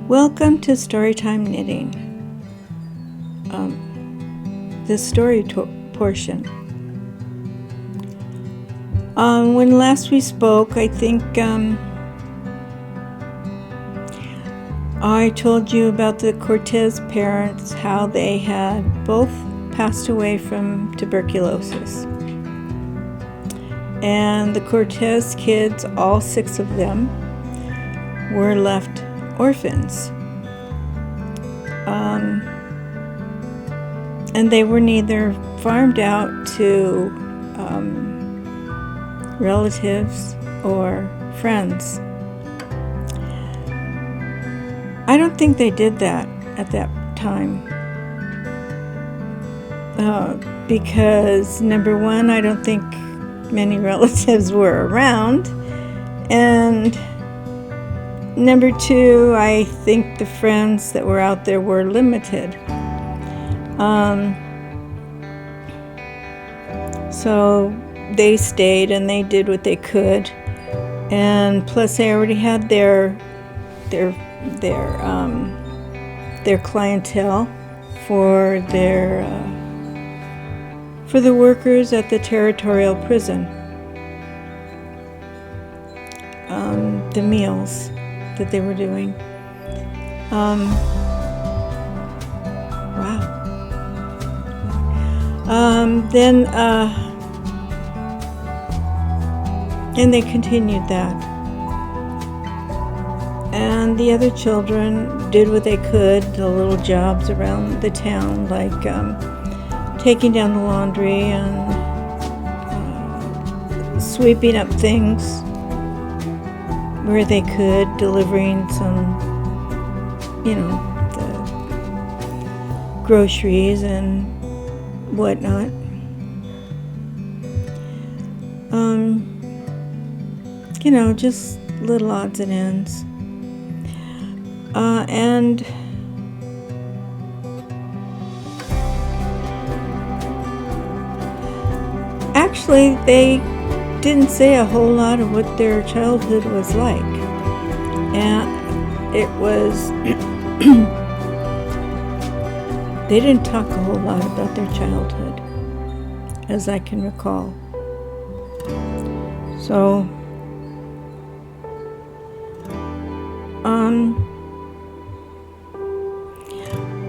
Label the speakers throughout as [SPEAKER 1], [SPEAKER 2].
[SPEAKER 1] Welcome to Storytime Knitting. The story portion. When last we spoke, I think I told you about the Cortez parents, how they had both passed away from tuberculosis. And the Cortez kids, all 6 of them, were left orphans. And they were neither farmed out to relatives or friends. I don't think they did that at that time. Because number one, I don't think many relatives were around. And number two, I think the friends that were out there were limited. So they stayed and they did what they could, and plus they already had their clientele for the workers at the territorial prison. The meals that they were doing. And they continued that. And the other children did what they could, the little jobs around the town, like taking down the laundry and sweeping up things where they could, delivering some, the groceries and whatnot. Just little odds and ends. And actually, they didn't say a whole lot of what their childhood was like. And it was, they didn't talk a whole lot about their childhood, as I can recall. So,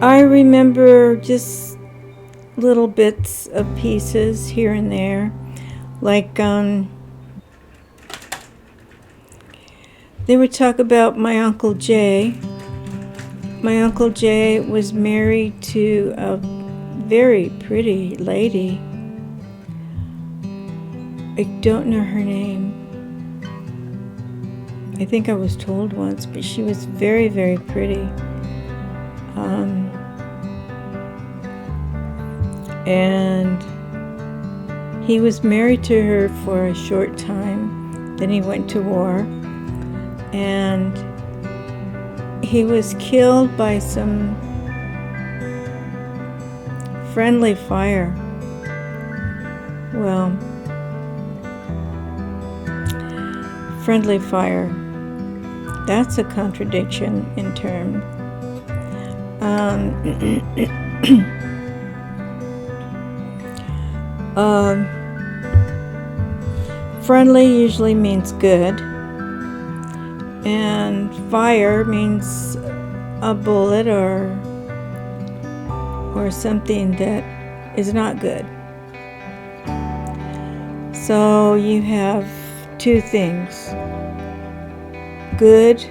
[SPEAKER 1] I remember just little bits of pieces here and there, like they would talk about my Uncle Jay. My Uncle Jay was married to a very pretty lady. I don't know her name. I think I was told once, but she was very, very pretty. And he was married to her for a short time. Then he went to war. And he was killed by some friendly fire. Well, friendly fire. That's a contradiction in terms. Friendly usually means good, and fire means a bullet or something that is not good. So you have 2 things, good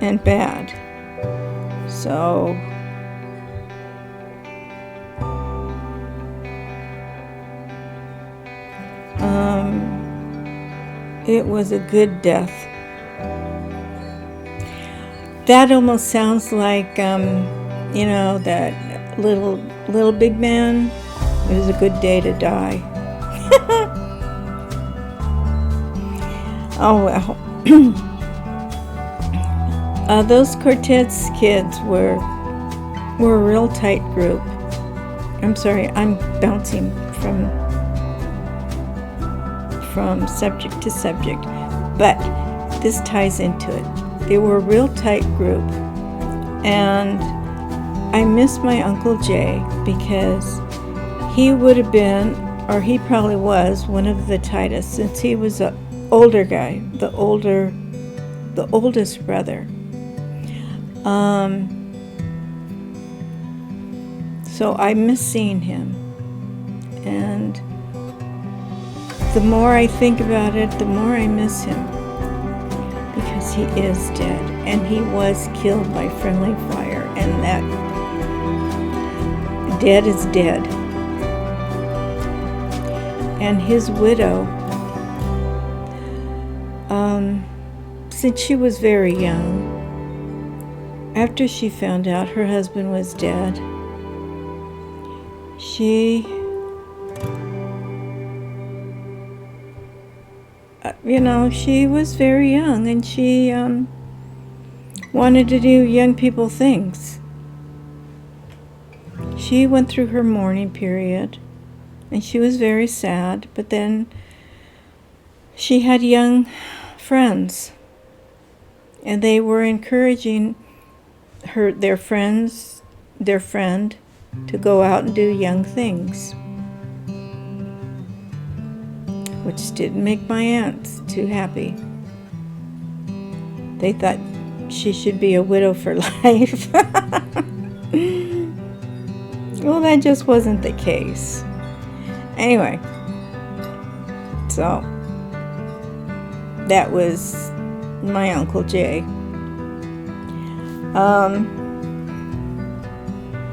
[SPEAKER 1] and bad. So it was a good death. That almost sounds like that little big man. It was a good day to die. Oh well. Those Cortez kids were a real tight group. I'm sorry, I'm bouncing from subject to subject, but this ties into it. They were a real tight group. And I miss my Uncle Jay because he would have been, or he probably was, one of the tightest, since he was an older guy, the oldest brother. So I miss seeing him. And the more I think about it, the more I miss him. Because he is dead. And he was killed by friendly fire. And that dead is dead. And his widow, since she was very young, after she found out her husband was dead, she, she was very young, and she wanted to do young people things. She went through her mourning period, and she was very sad, but then she had young friends, and they were encouraging their friend, to go out and do young things, which didn't make my aunts too happy. They thought she should be a widow for life. Well, that just wasn't the case. Anyway, so that was my Uncle Jay.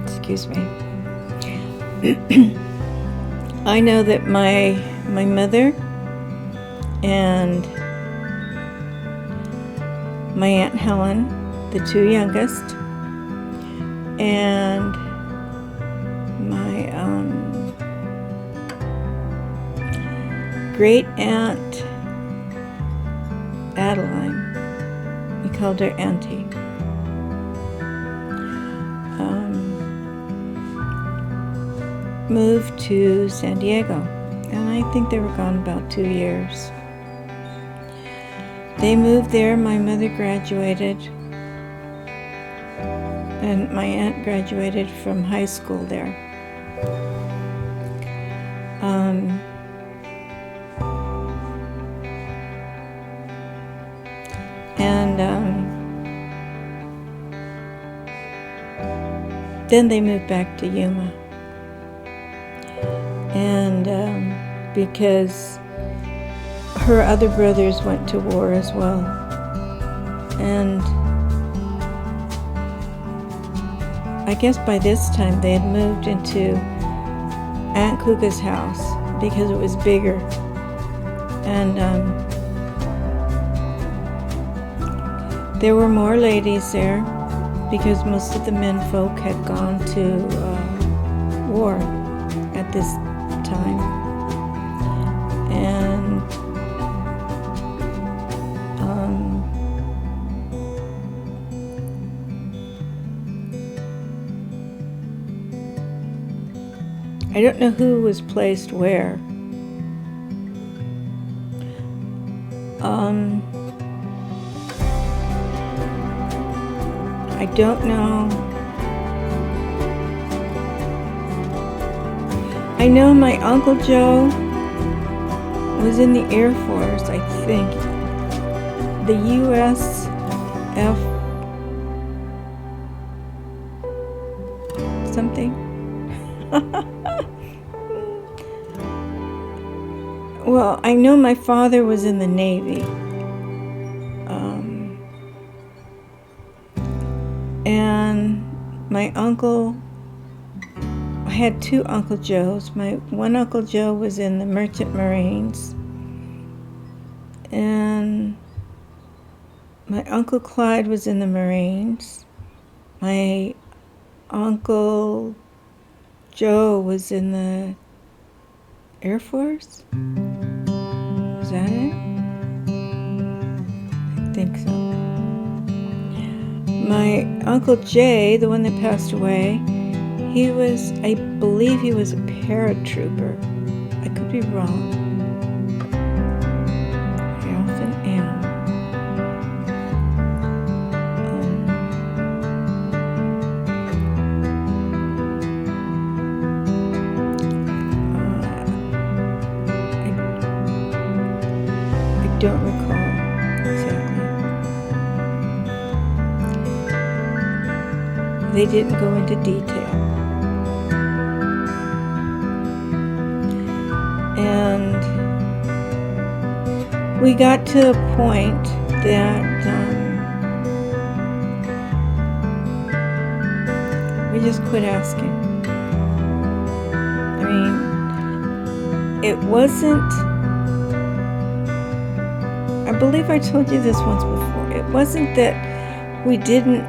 [SPEAKER 1] Excuse me. I know that my mother and my Aunt Helen, the two youngest, and my great aunt Adeline, we called her Auntie, moved to San Diego, and I think they were gone about 2 years. They moved there, my mother graduated, and my aunt graduated from high school there. Then they moved back to Yuma. And because her other brothers went to war as well. And I guess by this time they had moved into Aunt Kuka's house because it was bigger. And there were more ladies there because most of the men folk had gone to war at this time. And I don't know who was placed where. I don't know. I know my Uncle Joe was in the Air Force, I think. The USF something. Well, I know my father was in the Navy. And my uncle, I had two Uncle Joes. My one Uncle Joe was in the Merchant Marines. And my Uncle Clyde was in the Marines. My Uncle Joe was in the Air Force? Is that it? I think so. My Uncle Jay, the one that passed away, he was, I believe he was a paratrooper. I could be wrong. I often am. don't recall exactly. They didn't go into detail. And we got to a point that we just quit asking. I mean, it wasn't, I believe I told you this once before, it wasn't that we didn't,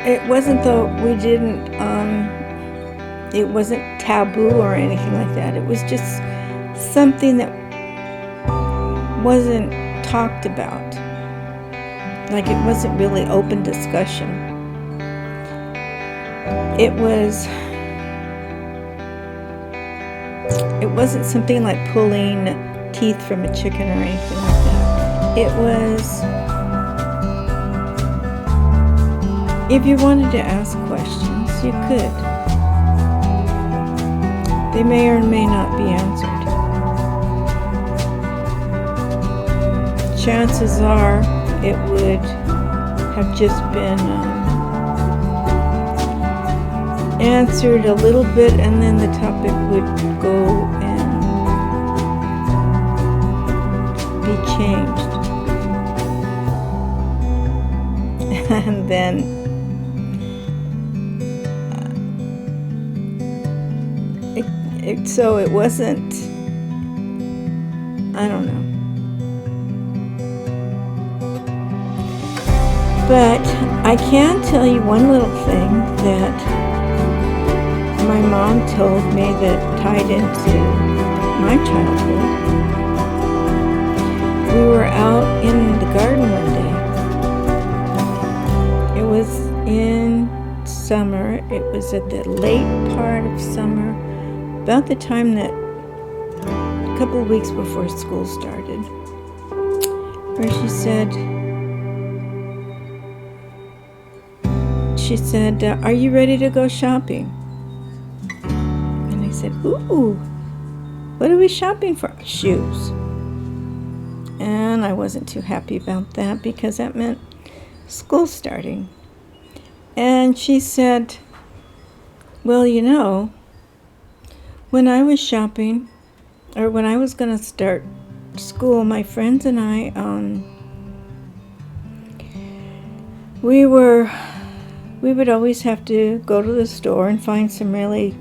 [SPEAKER 1] it wasn't taboo or anything like that. It was just something that wasn't talked about. Like, it wasn't really open discussion. It wasn't something like pulling teeth from a chicken or anything like that. It was, if you wanted to ask questions, you could. They may or may not be answered. Chances are it would have just been answered a little bit, and then the topic would go and be changed. And then so it wasn't, I don't know. But I can tell you one little thing that my mom told me that tied into my childhood. We were out in the garden one day. It was in summer. It was at the late part of summer, about the time that a couple of weeks before school started, where she said, are you ready to go shopping? And I said, ooh, what are we shopping for? Shoes. And I wasn't too happy about that because that meant school starting. And she said, well, you know, when I was shopping, or when I was going to start school, my friends and I, we would always have to go to the store and find some really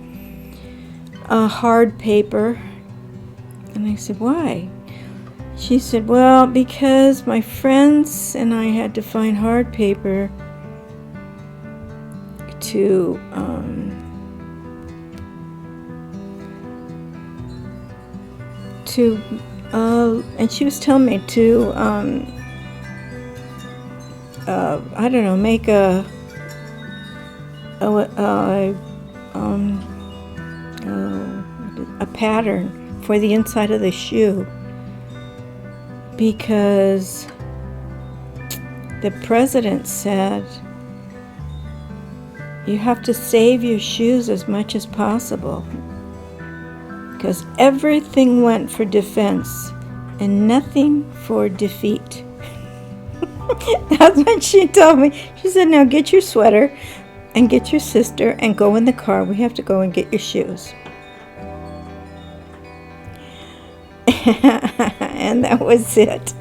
[SPEAKER 1] hard paper. And I said, why? She said, well, because my friends and I had to find hard paper to and she was telling me to I don't know, make a pattern for the inside of the shoe, because the president said you have to save your shoes as much as possible, because everything went for defense and nothing for defeat. That's what she told me. She said, now get your sweater and get your sister and go in the car. We have to go and get your shoes. And that was it.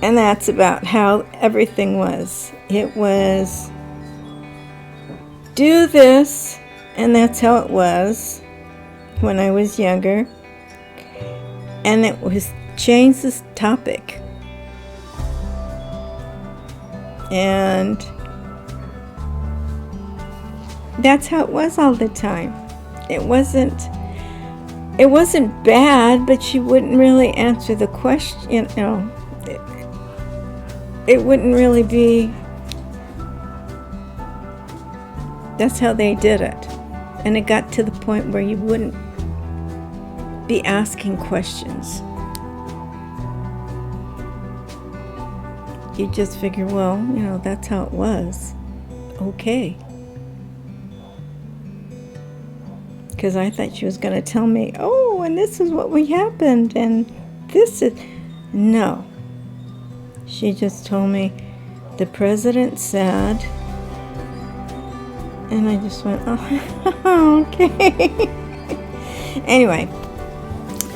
[SPEAKER 1] And that's about how everything was. It was, do this, and that's how it was when I was younger. And it was, change this topic. And that's how it was all the time. It wasn't bad, but she wouldn't really answer the question, you know. It wouldn't really be, that's how they did it. And it got to the point where you wouldn't be asking questions. You just figure, well, you know, that's how it was. Okay. because I thought she was going to tell me, oh, and this is what we happened, and this is... No. She just told me, the president said, and I just went, oh, okay. Anyway,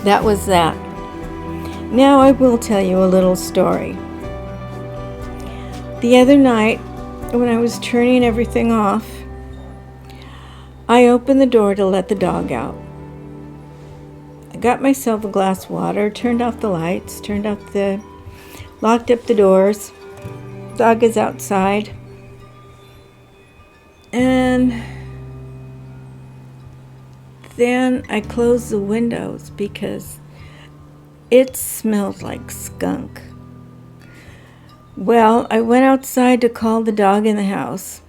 [SPEAKER 1] that was that. Now I will tell you a little story. The other night, when I was turning everything off, I opened the door to let the dog out. I got myself a glass of water, turned off the lights, locked up the doors. Dog is outside. And then I closed the windows because it smelled like skunk. Well, I went outside to call the dog in the house,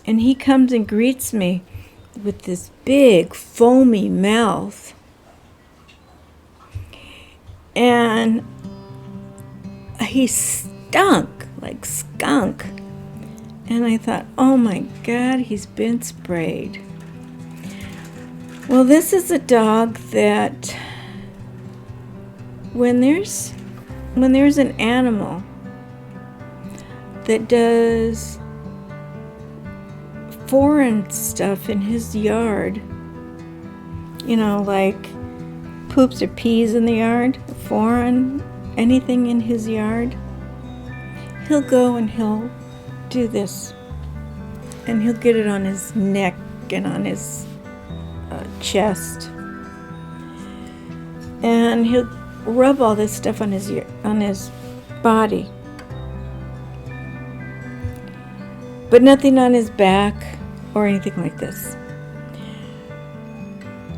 [SPEAKER 1] and he comes and greets me with this big foamy mouth. And he stunk like skunk. And I thought, oh my God, he's been sprayed. Well, this is a dog that when there's an animal that does foreign stuff in his yard, like poops or pees in the yard, foreign, anything in his yard, he'll go and he'll do this, and he'll get it on his neck and on his chest, and he'll rub all this stuff on his body, but nothing on his back or anything like this.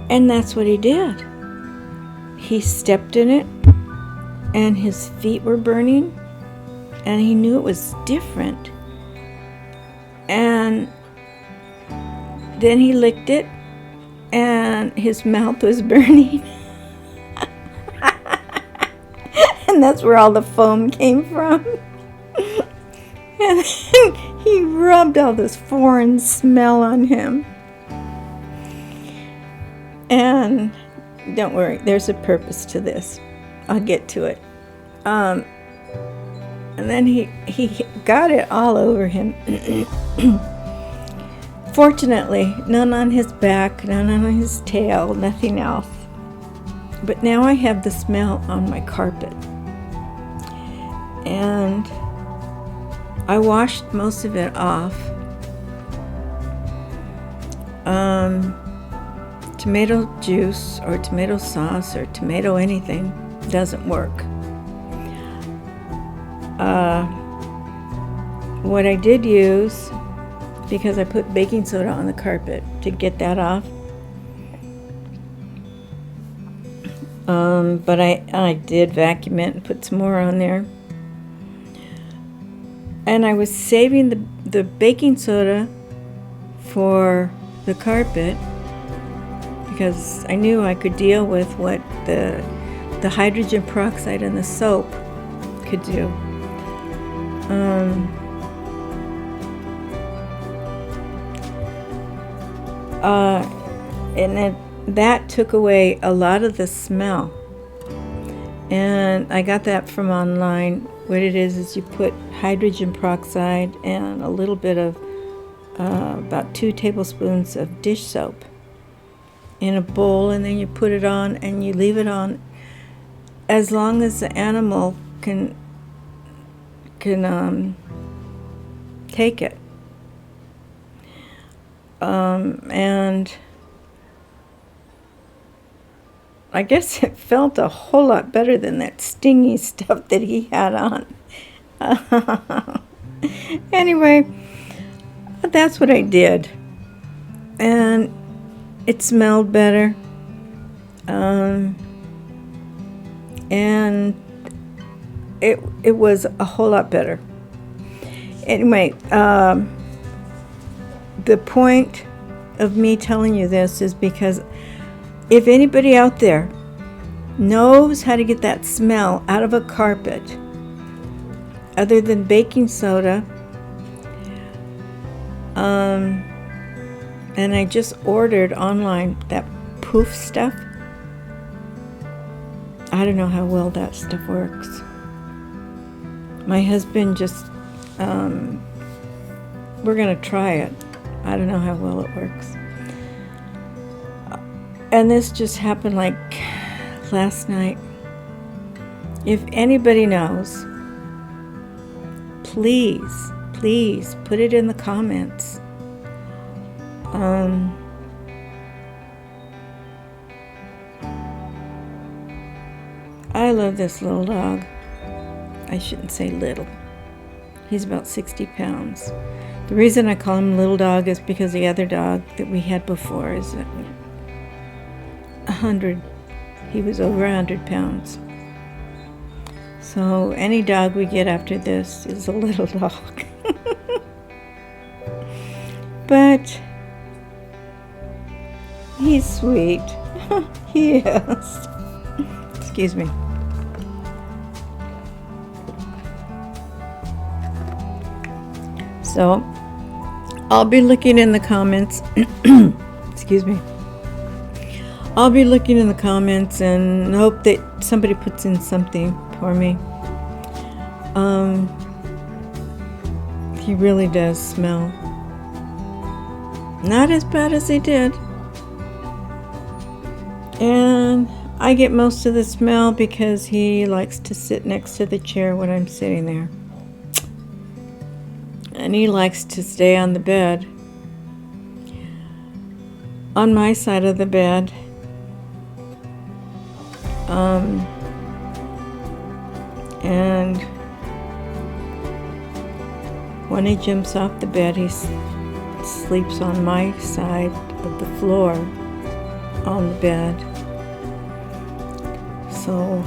[SPEAKER 1] And that's what he did. He stepped in it, and his feet were burning, and he knew it was different. And then he licked it, and his mouth was burning. And that's where all the foam came from. And he rubbed all this foreign smell on him. And don't worry, there's a purpose to this. I'll get to it. And then he got it all over him. Fortunately, none on his back, none on his tail, nothing else. But now I have the smell on my carpet. And I washed most of it off. Tomato juice or tomato sauce or tomato anything doesn't work. What I did use, because I put baking soda on the carpet to get that off, but I did vacuum it and put some more on there. And I was saving the baking soda for the carpet because I knew I could deal with what the hydrogen peroxide and the soap could do. And that took away a lot of the smell. And I got that from online. What it is you put hydrogen peroxide and a little bit of about 2 tablespoons of dish soap in a bowl, and then you put it on and you leave it on as long as the animal can take it. And I guess it felt a whole lot better than that stingy stuff that he had on. Anyway, that's what I did. And it smelled better. And it was a whole lot better. Anyway, the point of me telling you this is because if anybody out there knows how to get that smell out of a carpet other than baking soda, And I just ordered online that poof stuff. I don't know how well that stuff works. My husband just, we're gonna try it. I don't know how well it works. And this just happened like last night. If anybody knows, please put it in the comments. I love this little dog. I shouldn't say little. He's about 60 pounds. The reason I call him little dog is because the other dog that we had before is 100. He was over 100 pounds. So any dog we get after this is a little dog. But he's sweet. He is. Excuse me. So I'll be looking in the comments. Excuse me. I'll be looking in the comments and hope that somebody puts in something for me. He really does smell. Not as bad as he did. And I get most of the smell because he likes to sit next to the chair when I'm sitting there. And he likes to stay on the bed. On my side of the bed. And when he jumps off the bed, he sleeps on my side of the floor on the bed. So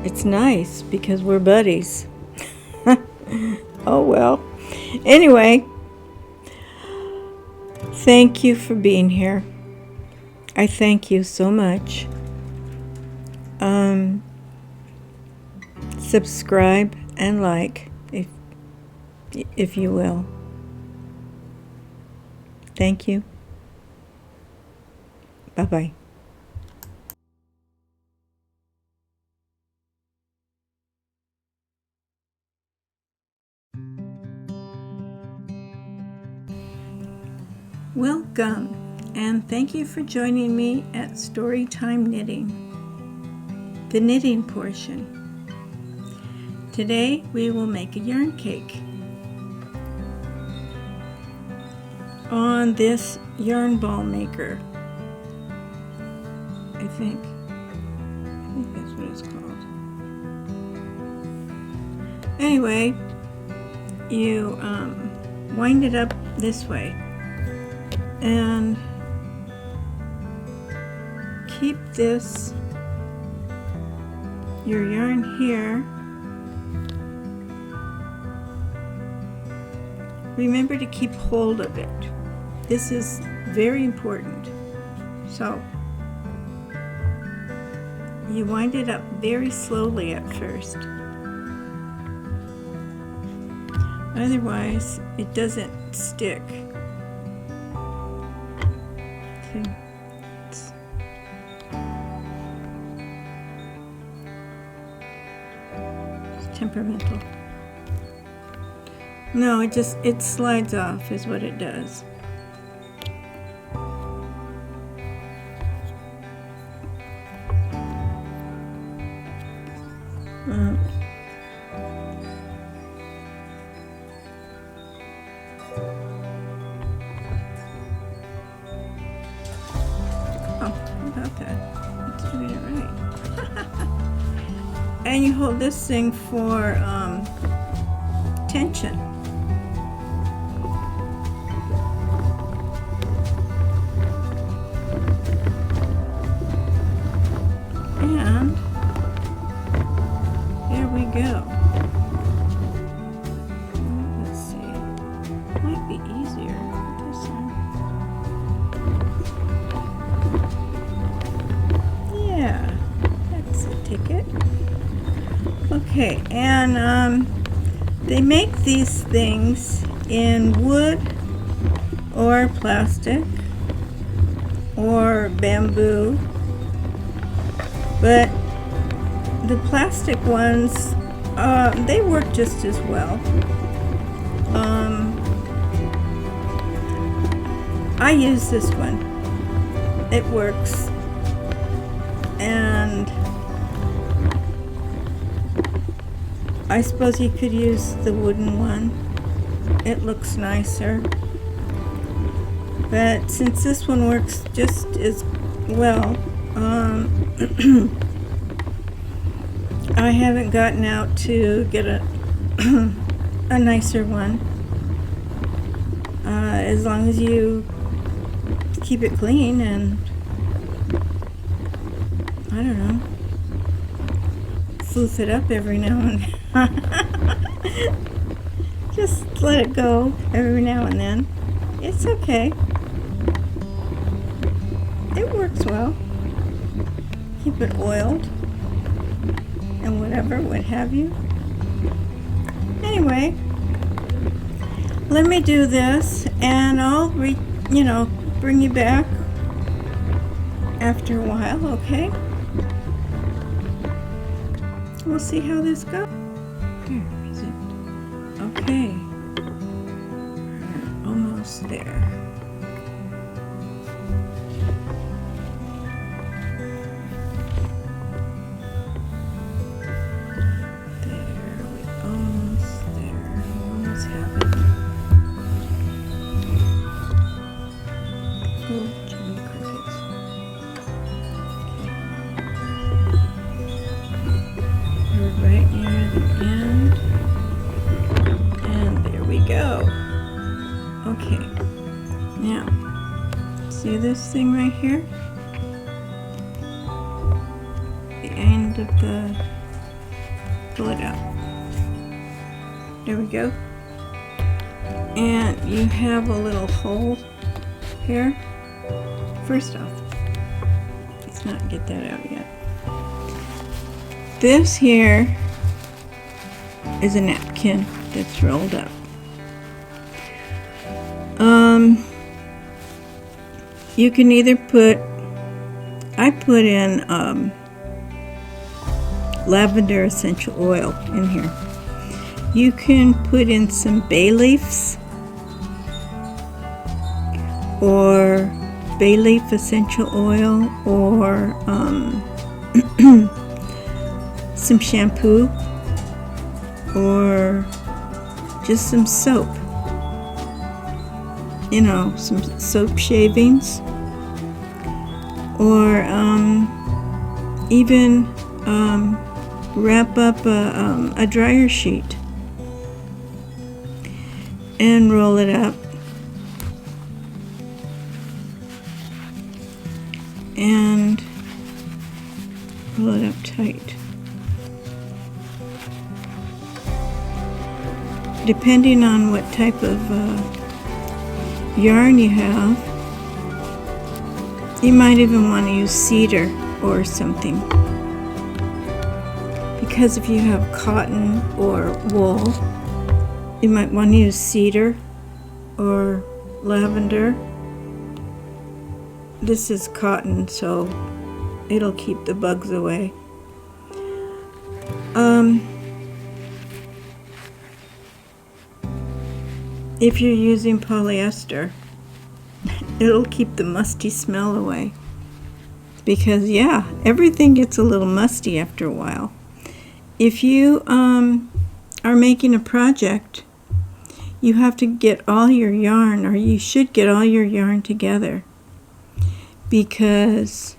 [SPEAKER 1] it's nice because we're buddies. Oh well. Anyway, thank you for being here. I thank you so much. Subscribe and like if you will. Thank you. Bye-bye. Welcome, and thank you for joining me at Storytime Knitting, the knitting portion. Today we will make a yarn cake on this yarn ball maker. I think that's what it's called. Anyway, you wind it up this way and keep your yarn here. Remember to keep hold of it. This is very important. So you wind it up very slowly at first. Otherwise, it doesn't stick. See? It's temperamental. No, it slides off is what it does. And you hold this thing for tension. And there we go. Let's see. Might be easier with this one. Yeah, that's a ticket. Okay, and they make these things in wood or plastic or bamboo, but the plastic ones, they work just as well. I use this one. It works. And I suppose you could use the wooden one. It looks nicer. But since this one works just as well, I haven't gotten out to get a a nicer one. As long as you keep it clean and, I don't know, floof it up every now and then. Just let it go every now and then. It's okay. It works well. Keep it oiled and whatever, what have you. Anyway, let me do this and I'll bring you back after a while, okay? We'll see how this goes. Where is it? Okay. We're almost there. See this thing right here? The end of the, pull it out. There we go. And you have a little hole here. First off, let's not get that out yet. This here is a napkin that's rolled up. You can either I put in lavender essential oil in here. You can put in some bay leaves or bay leaf essential oil or some shampoo or just some soap. Some soap shavings, or even wrap up a dryer sheet and roll it up and roll it up tight. Depending on what type of yarn you have, you might even want to use cedar or something, because if you have cotton or wool, you might want to use cedar or lavender. This is cotton, so it'll keep the bugs away. If you're using polyester, it'll keep the musty smell away. Because, yeah, everything gets a little musty after a while. If you are making a project, you have to get all your yarn, or you should get all your yarn together. Because,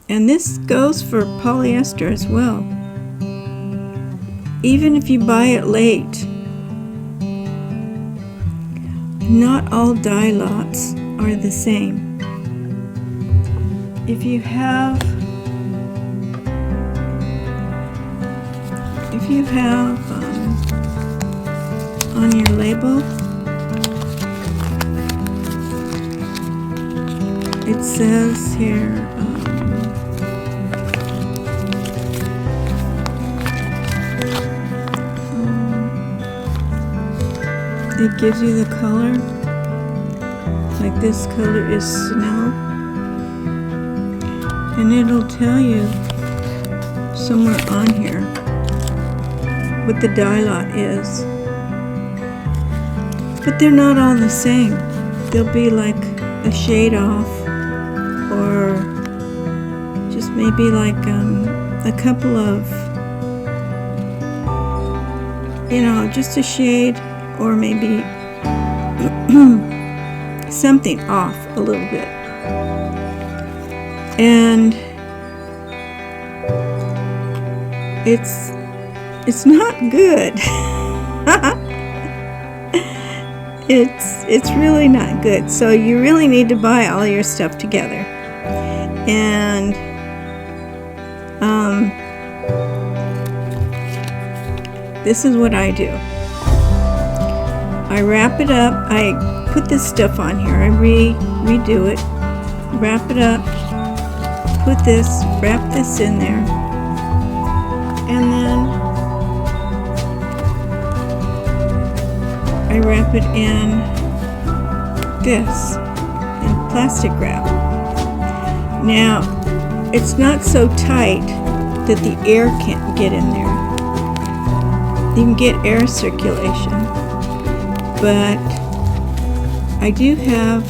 [SPEAKER 1] and this goes for polyester as well, even if you buy it late, not all dye lots are the same. If you have on your label, it says here it gives you the color. Like this color is snow. And it'll tell you somewhere on here what the dye lot is. But they're not all the same. They'll be like a shade off, or just maybe like a couple of, just a shade, or maybe something off a little bit. And it's not good. It's really not good. So you really need to buy all your stuff together. And this is what I do. I wrap it up. I put this stuff on here. I redo it. Wrap it up. Wrap this in there. And then I wrap it in this, in plastic wrap. Now, it's not so tight that the air can't get in there. You can get air circulation, but I do have,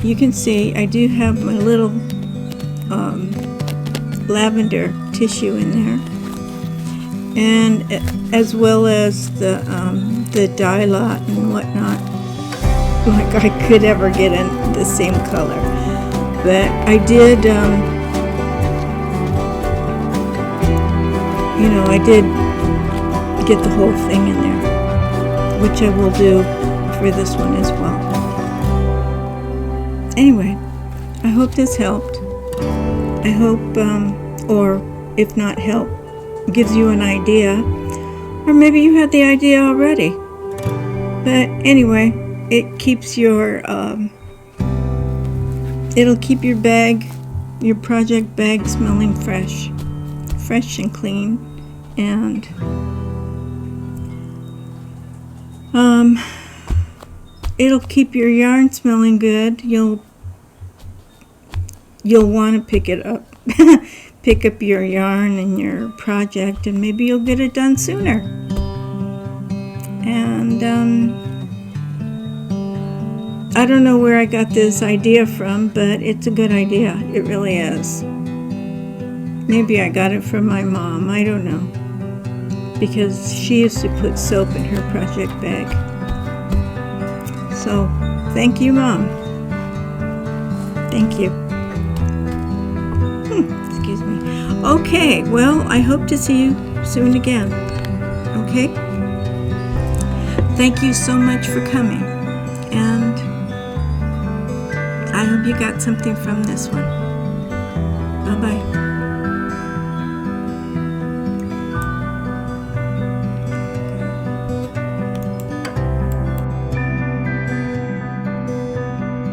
[SPEAKER 1] you can see, I do have my little lavender tissue in there, and as well as the dye lot and whatnot, like I could ever get in the same color. But I did, I did get the whole thing in there, which I will do for this one as well. Anyway, I hope this helped. I hope, or if not help, gives you an idea, or maybe you had the idea already. But anyway, it keeps your, it'll keep your bag, your project bag smelling fresh and clean, and it'll keep your yarn smelling good. You'll want to pick it up, pick up your yarn and your project, and maybe you'll get it done sooner. And I don't know where I got this idea from, but it's a good idea. It really is. Maybe I got it from my mom. I don't know, because she used to put soap in her project bag. So, thank you, Mom. Thank you. Excuse me. Okay, well, I hope to see you soon again. Okay? Thank you so much for coming. And I hope you got something from this one. Bye-bye.